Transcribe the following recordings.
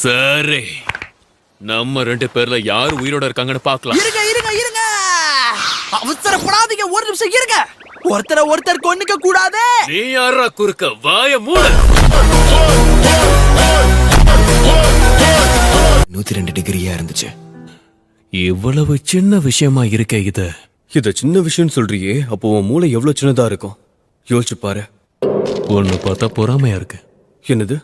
சரி, நம்ம 2 பேர்ல யார் உயிரோட இருக்காங்கன்னு பாக்கலாம். இருங்க இருங்க இருங்க, அவசரப்படாதீங்க, ஒரு நிமிஷம் இருங்க. ஒருத்தர் கொன்னுக்க கூடாது. நீ யாரா குறுக்க? வாய மூடு. 102 டிகிரியா இருந்துச்சு. இவ்வளவு சின்ன விஷயமா இருக்க இது. இத சின்ன விஷயம் சொல்றியே, அப்போ உன் மூளை எவ்வளவு சின்னதா இருக்கும் யோசிச்சு பாரு. ஒண்ணு பார்த்தா பொறாமையா இருக்கு. என்னது?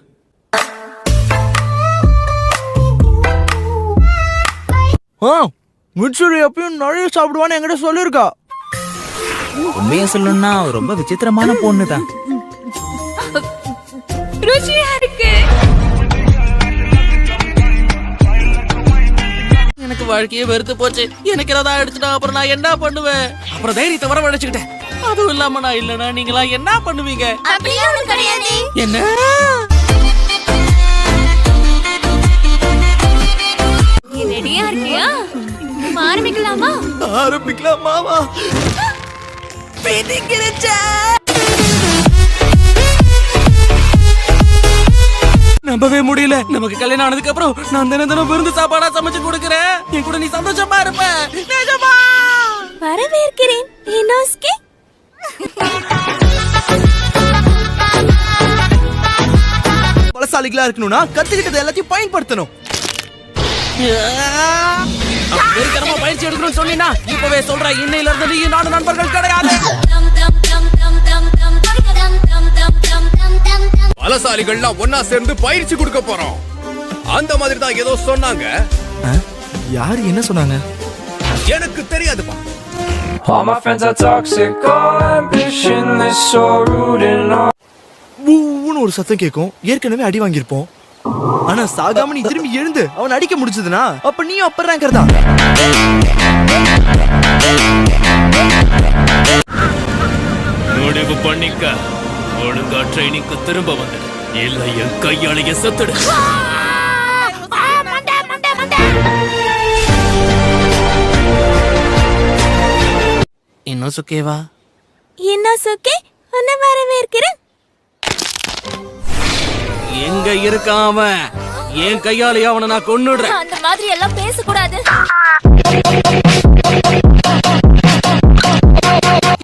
மிட்சுரி எப்பயும் நிறைய சாப்பிடுவான்னு என்கிட்ட சொல்லிருக்கா. உண்மையா சொல்லணும்னா ரொம்ப விசித்திரமான பொண்ணு தான். ருசியா இருக்கு. எனக்கு வாழ்க்கையே வெறுத்து போச்சு. எனக்கு ஏதாவது ஆயிடுச்சுனா அப்புறம் நான் என்ன பண்ணுவேன்? அப்புறம் தைரியத்தை வரவழைச்சுக்கிட்டேன். அதுவும் இல்லாம நான் இல்லனா நீங்களா என்ன பண்ணுவீங்க? அப்படியே ஒண்ணு கிடையாது. என்ன? நீ ரெடியா இருக்கியா? ஆரம்பிக்கலாமா? ஆரம்பிக்கலாமாவா? பிடிக்கிறச்சா? நம்பவே முடியல. நமக்கு கல்யாணம் ஆனதுக்கு அப்புறம் நான் தினம் விருந்து சாப்பாடா சமைச்சு கொடுக்கறேன். என் கூட நீ சந்தோஷமா இருப்ப. நிஜமா? வரவேற்கிறேன் இனோஸ்கி. பலசாலிகளா இருக்கணும்னா கத்துக்கிட்டது எல்லாத்தையும் பயன்படுத்தணும். வெறுக்கரமா பயிற்சி எடுக்கணும்னு சொன்னீனா இப்பவே சொல்றேன், இன்னையில இருந்து நீ நானும் நண்பர்கள் கிடையாது. பலசாலிகள்லாம் ஒன்னா சேர்ந்து பயிற்சி கொடுக்க போறோம். அந்த மாதிரி தான் ஏதோ சொன்னாங்க. யாரு என்ன சொன்னாங்க? எனக்கு தெரியாதுப்பா. All my friends are toxic, all ambitionless, so rude and all. ஒரு சத்தம் கேட்கும். ஏற்கனவே அடி வாங்கியிருப்போம். ஆனா சாகாம நீ திரும்பி எழுந்து அவன் அடிக்க முடிச்சதுனா அப்ப நீயும் அப்பர் ரேங்கர் தான். முடிவு பண்ணிக்க. ஒழுங்கா ட்ரைனிங்க்கு திரும்ப வந்து இல்ல என் கையாலேயே செத்துடு. இன்னொசுக்கேவா? இனோசுகே, உன்னை வரவேற்கிறேன். எங்க இருக்கான் அவன்? என் கையாலேயே அவனை நான் கொன்னுடுறேன். அந்த மாதிரி எல்லாம் பேசக்கூடாது.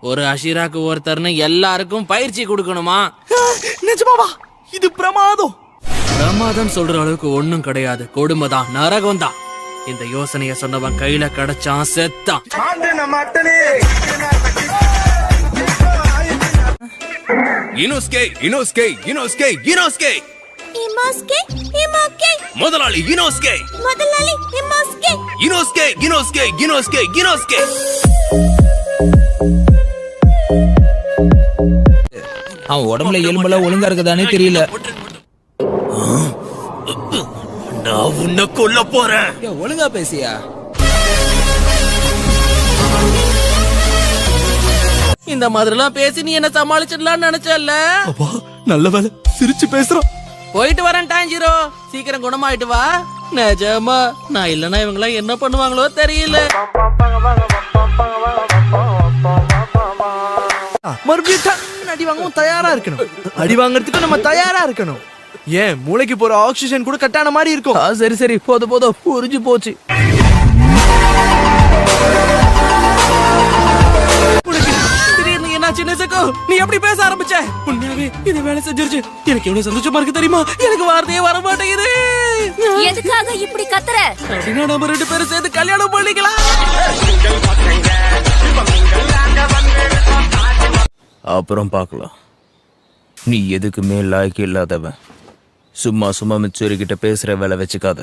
ஒரு அஷிராக்கு ஒருத்தர்னு எல்லாருக்கும் பயிற்சி கொடுக்கணுமா? நிஜமாவா? இது பிரமாதம். பிரமாதம் சொல்ற அளவுக்கு ஒண்ணும் கிடையாது. கொடுமைதான், நரகம் தான். இந்த யோசனைய சொன்னவன் கையில கிடைச்சான், செத்தான். இனோஸ்கே இனோஸ்கே இனோஸ்கே இனோஸ்கே. இமோஸ்கே, இமோகே. முதலாளி இனோஸ்கே. முதலாளி இமோஸ்கே. இனோஸ்கே இனோஸ்கே இனோஸ்கே இனோஸ்கே. அவன் உடம்புல எலும்பெல்லாம் ஒழுங்கா இருக்குதானே தெரியல. நான் உன்னை கொல்ல போறேன். ஒழுங்கா பேசியா? இந்த மாதிரிலாம் பேசி நீ என்ன சமாளிச்சிடலாம்னு நினைச்சல. நல்ல வேலை, சிரிச்சு பேசுறோம். போயிட்டு வரேன் டாஞ்சிரோ. சீக்கிரம் குணமாயிட்டு வா. நிஜமா நான் இல்லனா இவங்க எல்லாம் என்ன பண்ணுவாங்களோ தெரியல. மறுபடியும் அடி வாங்கவும் தயாரா இருக்கணும். அடி வாங்கறதுக்கு நம்ம தயாரா இருக்கணும். ஏன் மூளைக்கு போற ஆக்சிஜன் கூட கட்டான மாதிரி இருக்கும். சரி சரி, போதும் புரிஞ்சு போச்சு. நீ எப்படி பேச ஆரம்பிச்ச? உண்மையாவே இது வேலை செஞ்சிருச்சு. எனக்கு எவ்வளவு சந்தோஷமா இருக்கு தெரியுமா? எனக்கு வார்த்தையே வர மாட்டேங்குது. எதுக்காக இப்படி கத்துற? அப்படின்னா நம்ம 2 பேரும் சேர்ந்து கல்யாணம் பண்ணிக்கலாம். அப்புறம் பார்க்கலாம். நீ எதுக்குமே லாய்க்கு இல்லாதவன். சும்மா மிச்சோரி கிட்ட பேசுற வேலை வச்சுக்காத.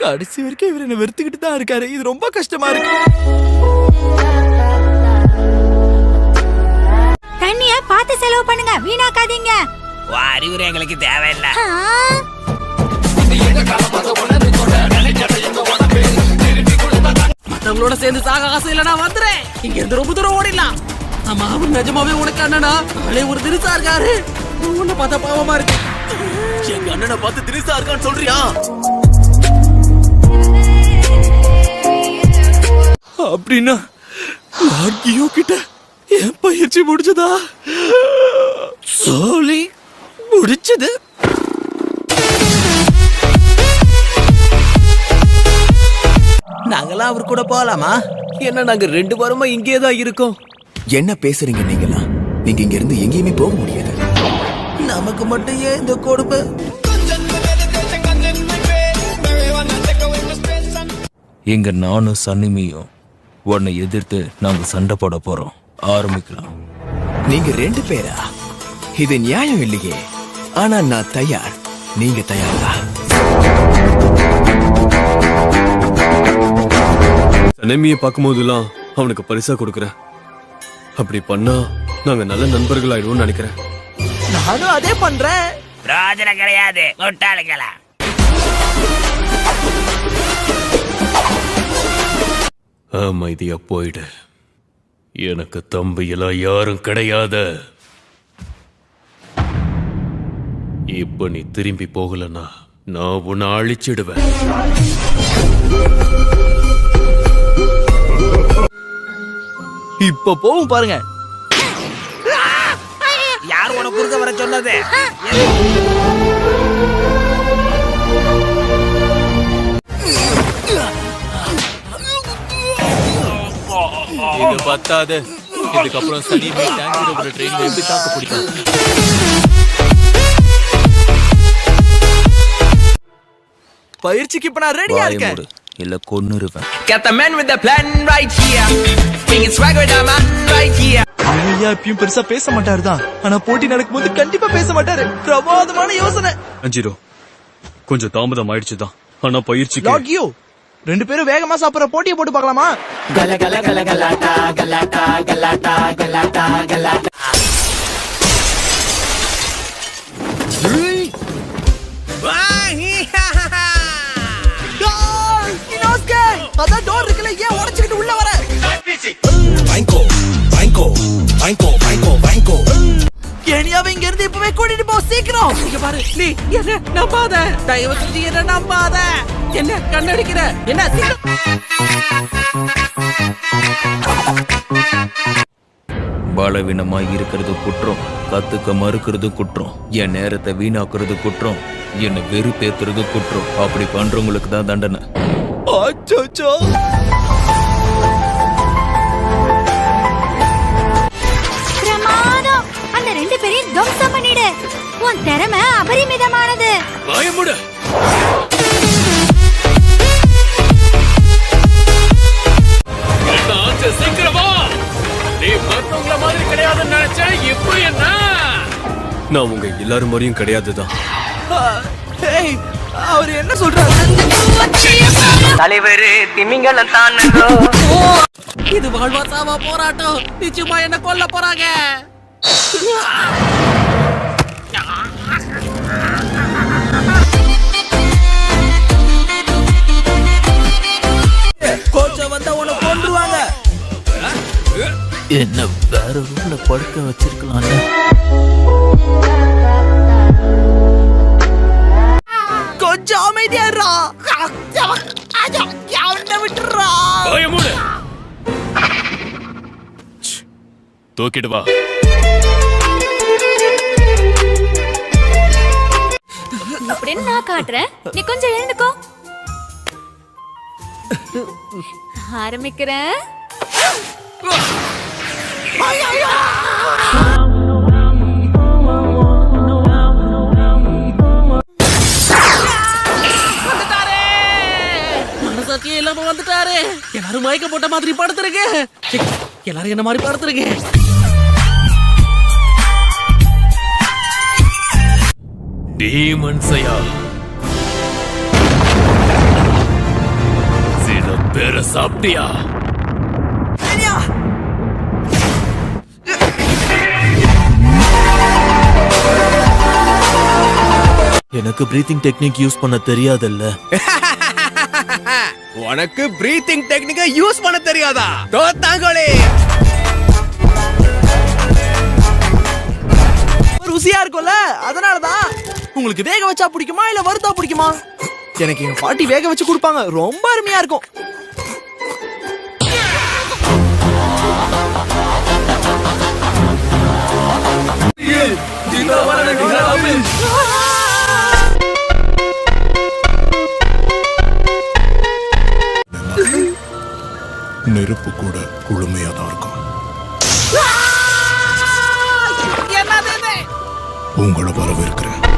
கடைசி வரைக்கும் இவர் என்ன வெறுத்துக்கிட்டு தான் இருக்காரு. இது ரொம்ப கஷ்டமா இருக்கு. தண்ணிய பார்த்து செலவு பண்ணுங்க, வீணாக்காதீங்க. அறிவுரை எங்களுக்கு தேவையில்லை. மத்தவங்களோட சேர்ந்து சாக ஆசை இல்ல, நான் வந்துறேன். இங்க இருந்து ரொம்ப தூரம் ஓடிடலாம். ஆமா, அவன் நிஜமாவே உனக்கு அண்ணனா? அவளே ஒரு திரிசா இருக்காரு. உன்னை பார்த்தா பாவமா இருக்கு. எங்க அண்ணனை பார்த்து திரிசா இருக்கான்னு சொல்றியா? அப்படின்னா லார்கியோ கிட்ட என் பயிற்சி முடிச்சதா? சொல்லி முடிச்சது. நாங்களாம் அவர் கூட போலாமா? என்ன நாங்க 2 வாரமா இங்கே தான் இருக்கோம். என்ன பேசுறீங்க நீங்களா? நீங்க இங்க இருந்து எங்கேயுமே போக முடியாது. நமக்கு மட்டும் ஏன் இந்த கொடுமை? இங்க நானும் சன்னிமியும் உன்னை எதிர்த்து நாங்க சண்டை போட போறோம். ஆரம்பிக்கலாம். நீங்க 2 பேரா? இது நியாயம் இல்லையே. ஆனா நான் தயார். நீங்க தயாரா? சனமியை பார்க்கும்போதெல்லாம் அவனுக்கு பரிசா கொடுக்குறேன். அப்படி பண்ணா நாங்க நல்ல நண்பர்கள் ஆயிடுவோம்னு நினைக்கிறேன். நானும் அதே பண்றேன். பிரோஜனம் கிடையாது, முட்டாளுங்களா. அமைதியா போயிடு. எனக்கு தம்பியெல்லாம் யாரும் கிடையாது. இப்ப நீ திரும்பி போகலன்னா நான் உன்னை அழிச்சிடுவேன். இப்ப போவும் பாருங்க. யார் உனக்கு குறுக்க வர சொன்னது? இது பத்தாது. இதுக்கப்புறம் சனிமே டேங்கர் ஒரு ட்ரெயின்ல எப்படி தாக்க பிடிக்கும்? பயிற்சிக்கு இப்ப நான் ரெடியா இருக்கேன். வாயை மூடு, இல்ல கொன்னுருவேன். Got the man with the plan right here. Bringing swag with the man right here. ஐயா எப்பயும் பெருசா பேச மாட்டாரு தான். ஆனா போட்டி நடக்கும்போது கண்டிப்பா பேச மாட்டாரு. பிரமாதமான யோசனை. அஞ்சிரோ கொஞ்சம் தாமதம் ஆயிடுச்சுதான். ஆனா பயிற்சிக்கு லாக் யூ 2 பேரும் வேகமா சாப்பிடுற போட்டியை போட்டு பார்க்கலாமா? கல கல கல கலாட்டா கலாட்டா கலாட்டா கலாட்டா கலாட்டா. அதான் டோர் இருக்குல்ல, ஏன் உடைச்சுக்கிட்டு உள்ள வர? வாங்கோ வாங்கோ வாங்கோ வாங்கோ வாங்கோ. கேனியாவை இங்க இருந்து இப்பவே கூட்டிட்டு போ சீக்கிரம். இங்க பாரு, நீ என்ன நம்பாத, தயவு செஞ்சு என்ன நம்பாத. என்ன கண்ணடிக்கிற? என்ன சீக்கிரம். பலவீனமா இருக்கிறது குற்றம், கத்துக்க மறுக்கிறது குற்றம், என் நேரத்தை வீணாக்குறது குற்றம், என்னை வெறுப்பேத்துறது குற்றம். அப்படி பண்றவங்களுக்கு தான் தண்டனை. அச்சோ. பிரமாதம். அந்த 2 பேரையும் துவம்சம் பண்ணிடு. உன் திறமை அபரிமிதமானது. பயமுட. சீக்கிரமா. நீ மற்றவங்கள மாதிரி கிடையாதுன்னு நினைச்சேன். இப்போ என்ன? நான் உங்க எல்லாரும் மாதிரியும் கிடையாதுதான். அவர் என்ன சொல்றாரு? தலைவர் திமிங்கலம் தானுங்கோ. இது வாழ்வா சாவா போராட்டம். நிச்சயமா என்ன கொல்ல போறாங்க. கோச்ச வந்தா உன்னை கொன்றுவாங்க. என்ன வேற ரூம்ல படுக்க வச்சிருக்கலாம்ல. கொஞ்சம் அமைதியா இருடா. விட்டுறா. பயமுட. தூக்கிட்டு வா. அப்படின்னு நான் காட்டுறேன். நீ கொஞ்சம் எழுந்துக்கோ. ஆரம்பிக்கிறேன். மனசாட்சியே இல்லாம வந்துட்டாரு. எல்லாரும் மயக்க போட்ட மாதிரி படுத்துருங்க. எல்லாரும் என்ன மாதிரி படுத்துருங்க. டீமன்ஸையா சில பேரை சாப்பிட்டியா? எனக்கு பிரீத்திங் டெக்னிக் யூஸ் பண்ண தெரியாதல்ல. உனக்கு பிரீத்திங் டெக்னிக்கை யூஸ் பண்ண தெரியாதா? தோத்தாங்களே. ருசியா இருக்கும்ல, அதனாலதான். உங்களுக்கு வேக வச்சா பிடிக்குமா இல்ல வறுத்தா பிடிக்குமா? எனக்கு எங்க பாட்டி வேக வச்சு கொடுப்பாங்க, ரொம்ப அருமையா இருக்கும். நெருப்பு கூட குளுமையா தான் இருக்கும். உங்களை வரவேற்கிறேன்.